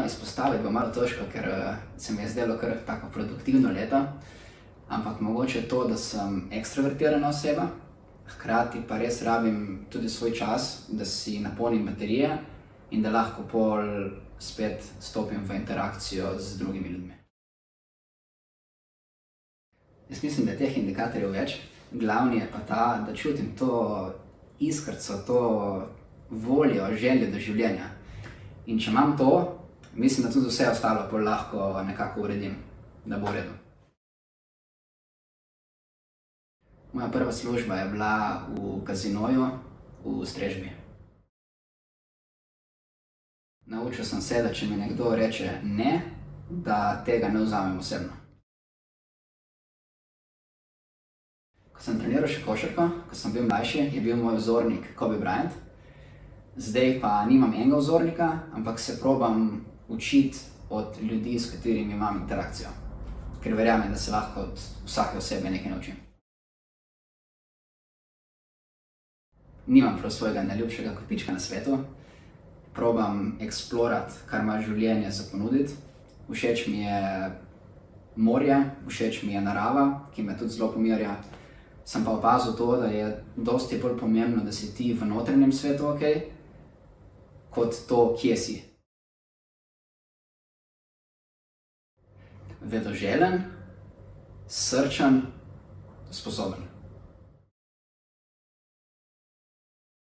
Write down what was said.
eno izpostaviti bo malo težko, ker se mi je zdelo kar tako produktivno leto, ampak mogoče to, da sem ekstrovertirana oseba, hkrati pa res rabim tudi svoj čas, da si napolnim baterije in da lahko pol spet stopim v interakcijo z drugimi ljudmi. Jaz mislim, da je teh indikatorjev več. Glavni je pa ta, da čutim to iskrico, to voljo, željo do življenja. In če imam to, mislim, da tudi vse ostalo pol lahko nekako uredim, da bo v redu. Moja prva služba je bila v kazinoju v strežbi. Naučil sem se, da če mi nekdo reče ne, da tega ne vzamem osebno. Ko sem treniral še košarko, ko sem bil mlajši, je bil moj vzornik Kobe Bryant. Zdaj pa nimam enega vzornika, ampak se probam učiti od ljudi, s katerimi imam interakcijo. Ker verjamem, da se lahko od vsake osebe nekaj naučim. Nimam prav svojega najljubšega kotička na svetu. Probam eksplorati, kar ima življenje za ponuditi. Všeč mi je morje, všeč mi je narava, ki me tudi zelo pomirja. Sem pa opazil to, da je dosti bolj pomembno, da si ti v notranjem svetu okej, kot to, kje si. Vedoželjen, srčen, sposoben.